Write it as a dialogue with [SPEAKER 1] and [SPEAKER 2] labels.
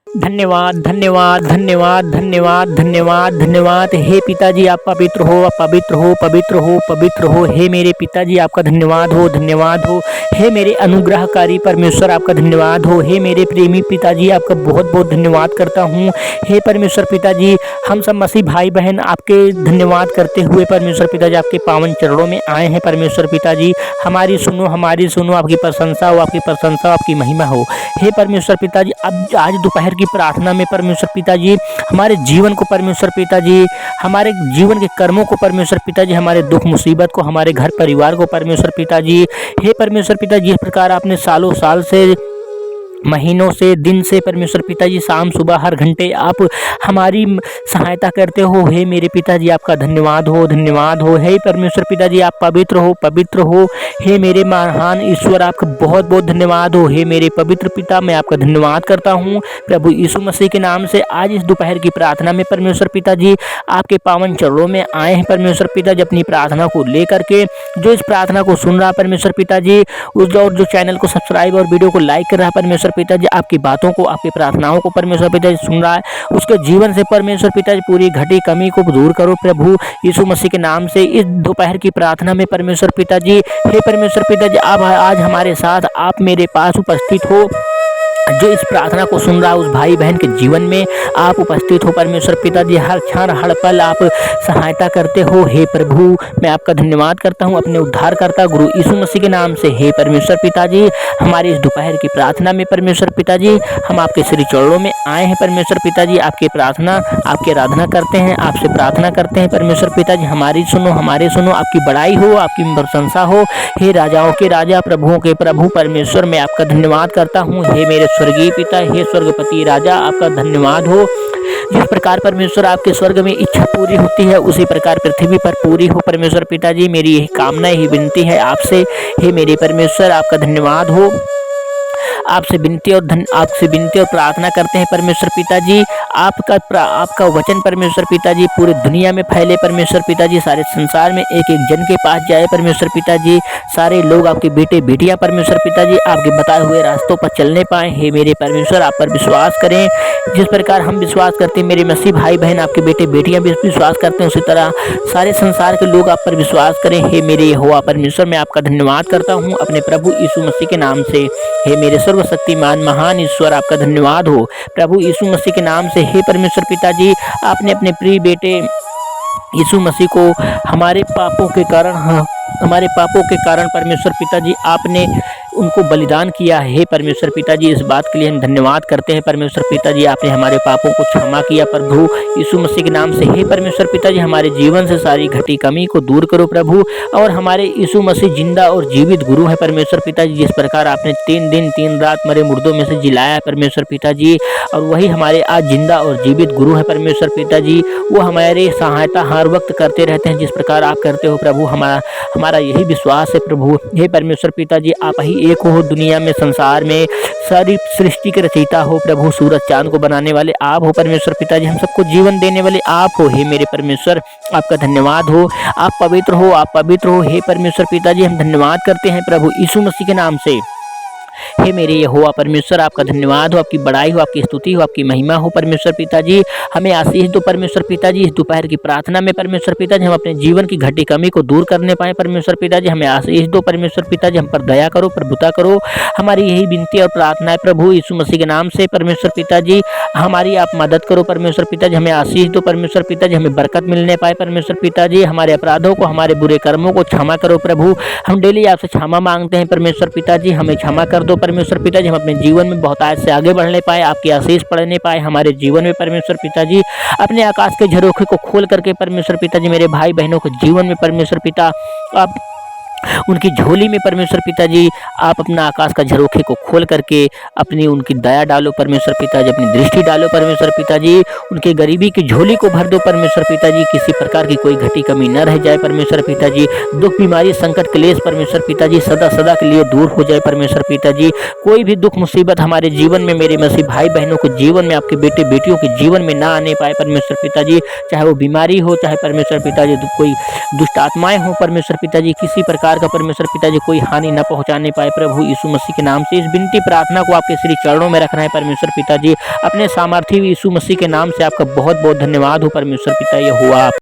[SPEAKER 1] धन्यवाद धन्यवाद धन्यवाद धन्यवाद धन्यवाद धन्यवाद। हे पिताजी आप पवित्र हो, आप पवित्र हो, पवित्र हो, पवित्र हो। हे मेरे पिताजी आपका धन्यवाद हो, धन्यवाद हो। हे मेरे अनुग्रहकारी परमेश्वर आपका धन्यवाद हो। हे मेरे प्रेमी पिताजी आपका बहुत बहुत धन्यवाद करता हूँ। हे परमेश्वर पिताजी, हम सब मसीह भाई बहन आपके धन्यवाद करते हुए परमेश्वर पिताजी आपके पावन चरणों में आए हैं। परमेश्वर पिताजी हमारी सुनो, हमारी सुनो। आपकी प्रशंसा हो, आपकी प्रशंसा हो, आपकी महिमा हो। हे परमेश्वर पिताजी, अब आज दोपहर की प्रार्थना में परमेश्वर पिताजी हमारे जीवन को परमेश्वर पिताजी, हमारे जीवन के कर्मों को परमेश्वर पिताजी, हमारे दुख मुसीबत को, हमारे घर परिवार को परमेश्वर पिताजी, हे परमेश्वर पिताजी, जिस प्रकार आपने सालों साल से, महीनों से, दिन से परमेश्वर पिताजी शाम सुबह हर घंटे आप हमारी सहायता करते हो। हे मेरे पिताजी आपका धन्यवाद हो, धन्यवाद हो। हे परमेश्वर पिताजी आप पवित्र हो, पवित्र हो। हे मेरे महान ईश्वर आपका बहुत बहुत धन्यवाद हो। हे मेरे पवित्र पिता मैं आपका धन्यवाद करता हूँ प्रभु यीशु मसीह के नाम से। आज इस दोपहर की प्रार्थना में परमेश्वर पिताजी आपके पावन चरणों में आए हैं परमेश्वर पिताजी, अपनी प्रार्थना को लेकर के। जो इस प्रार्थना को सुन रहा परमेश्वर पिताजी, उस और जो चैनल को सब्सक्राइब और वीडियो को लाइक कर रहा है परमेश्वर पिताजी, आपकी बातों को, आपकी प्रार्थनाओं को परमेश्वर पिताजी सुन रहा है, उसके जीवन से परमेश्वर पिताजी पूरी घटी कमी को दूर करो प्रभु यीशु मसीह के नाम से। इस दोपहर की प्रार्थना में परमेश्वर पिताजी, हे परमेश्वर पिताजी, आप आज हमारे साथ, आप मेरे पास उपस्थित हो। जो इस प्रार्थना को सुन रहा है उस भाई बहन के जीवन में आप उपस्थित हो परमेश्वर पिताजी। हर क्षण हर पल आप सहायता करते हो। हे प्रभु मैं आपका धन्यवाद करता हूँ अपने उद्धारकर्ता गुरु यीशु मसीह के नाम से। हे परमेश्वर पिताजी, हमारी इस दोपहर की प्रार्थना में परमेश्वर पिताजी हम आपके श्री चरणों में आए हैं परमेश्वर पिताजी। आपकी प्रार्थना, आपकी आराधना करते हैं, आपसे प्रार्थना करते हैं परमेश्वर पिताजी। हमारी सुनो, हमारे सुनो। आपकी बड़ाई हो, आपकी प्रशंसा हो। हे राजाओं के राजा, प्रभुओं के प्रभु परमेश्वर मैं आपका धन्यवाद करता हूँ। हे मेरे स्वर्गीय पिता, हे स्वर्गपति राजा आपका धन्यवाद हो। जिस प्रकार परमेश्वर आपके स्वर्ग में इच्छा पूरी होती है उसी प्रकार पृथ्वी पर पूरी हो परमेश्वर पिताजी। मेरी यही कामना, यही विनती है आपसे। हे मेरे परमेश्वर आपका धन्यवाद हो। आपसे विनती और प्रार्थना करते हैं परमेश्वर पिताजी। आपका वचन परमेश्वर पिताजी पूरी दुनिया में फैले परमेश्वर पिताजी, सारे संसार में एक एक जन के पास जाए परमेश्वर पिताजी। सारे लोग आपके बेटे बेटियां परमेश्वर पिताजी आपके बताए हुए रास्तों पर चलने पाए। हे मेरे परमेश्वर आप पर विश्वास करें, जिस प्रकार हम विश्वास करते हैं, मेरे मसीह भाई बहन आपके बेटे बेटियां भी विश्वास करते हैं, उसी तरह सारे संसार के लोग आप पर विश्वास करें। हे मेरे यहोवा परमेश्वर मैं आपका धन्यवाद करता हूँ अपने प्रभु यीशु मसीह के नाम से। हे मेरे सर्वशक्तिमान महान ईश्वर आपका धन्यवाद हो प्रभु यीशु मसीह के नाम से। हे परमेश्वर पिताजी, आपने अपने प्रिय बेटे यीशु मसीह को हमारे पापों के कारण परमेश्वर पिताजी आपने उनको बलिदान किया है। हे परमेश्वर पिताजी, इस बात के लिए हम धन्यवाद करते हैं परमेश्वर पिताजी। आपने हमारे पापों को क्षमा किया प्रभु यीशु मसीह के नाम से। हे परमेश्वर पिताजी, हमारे जीवन से सारी घटी कमी को दूर करो प्रभु। और हमारे यीशु मसीह जिंदा और जीवित गुरु है परमेश्वर पिताजी। जिस प्रकार आपने 3 दिन 3 रात मरे मुर्दों में से जिलाया है परमेश्वर पिताजी, और वही हमारे आज जिंदा और जीवित गुरु है परमेश्वर पिताजी। वो हमारे सहायता हर वक्त करते रहते हैं जिस प्रकार आप करते हो प्रभु। हमारा यही विश्वास है प्रभु। हे परमेश्वर पिताजी, आप ही एक हो दुनिया में, संसार में, सारी सृष्टि के रचयिता हो प्रभु। सूरज चांद को बनाने वाले आप हो परमेश्वर पिताजी, हम सबको जीवन देने वाले आप हो। हे मेरे परमेश्वर आपका धन्यवाद हो। आप पवित्र हो, आप पवित्र हो। हे परमेश्वर पिताजी, हम धन्यवाद करते हैं प्रभु यीशु मसीह के नाम से। हे मेरे यहोवा परमेश्वर आपका धन्यवाद हो, आपकी बड़ाई हो, आपकी स्तुति हो, आपकी महिमा हो परमेश्वर पिताजी। हमें आशीष दो परमेश्वर पिताजी। इस दोपहर की प्रार्थना में परमेश्वर पिताजी हम अपने जीवन की घटी कमी को दूर करने पाए परमेश्वर पिताजी। हमें आशीष दो परमेश्वर पिताजी, हम पर दया करो, प्रभुता करो। हमारी यही विनती और प्रार्थना है प्रभु यीशु मसीह के नाम से परमेश्वर पिताजी। हमारी आप मदद करो परमेश्वर पिताजी, हमें आशीष दो परमेश्वर पिताजी, हमें बरकत मिलने पाए परमेश्वर पिताजी। हमारे अपराधों को, हमारे बुरे कर्मों को क्षमा करो प्रभु। हम डेली आपसे क्षमा मांगते हैं परमेश्वर पिताजी, हमें क्षमा कर दो परमेश्वर पिताजी। हम अपने जीवन में बहुत आयत से आगे बढ़ने पाए, आपकी आशीष पढ़ने पाए हमारे जीवन में परमेश्वर पिताजी। अपने आकाश के झरोखे को खोल करके परमेश्वर पिताजी मेरे भाई बहनों के जीवन में परमेश्वर पिता आप उनकी झोली में परमेश्वर पिताजी आप अपना आकाश का झरोखे को खोल करके अपनी उनकी दया डालो परमेश्वर पिताजी, अपनी दृष्टि डालो परमेश्वर पिताजी। उनके गरीबी की झोली को भर दो परमेश्वर पिताजी। किसी प्रकार की कोई घटी कमी न रह जाए परमेश्वर पिताजी। दुख, बीमारी, संकट, क्लेश परमेश्वर पिताजी सदा सदा के लिए दूर हो जाए परमेश्वर पिताजी। कोई भी दुख मुसीबत हमारे जीवन में, मेरे मसीह भाई बहनों के जीवन में, आपके बेटे बेटियों के जीवन में ना आने पाए परमेश्वर पिताजी। चाहे वो बीमारी हो, चाहे परमेश्वर पिताजी कोई दुष्ट आत्माएं हो परमेश्वर पिताजी, किसी प्रकार प्रकार का परमेश्वर पिताजी कोई हानि न पहुंचाने पाए प्रभु यीशु मसीह के नाम से। इस विनती प्रार्थना को आपके श्री चरणों में रखना है परमेश्वर पिताजी। अपने सामर्थी यीशु मसीह के नाम से आपका बहुत बहुत धन्यवाद हो परमेश्वर पिता। ये हुआ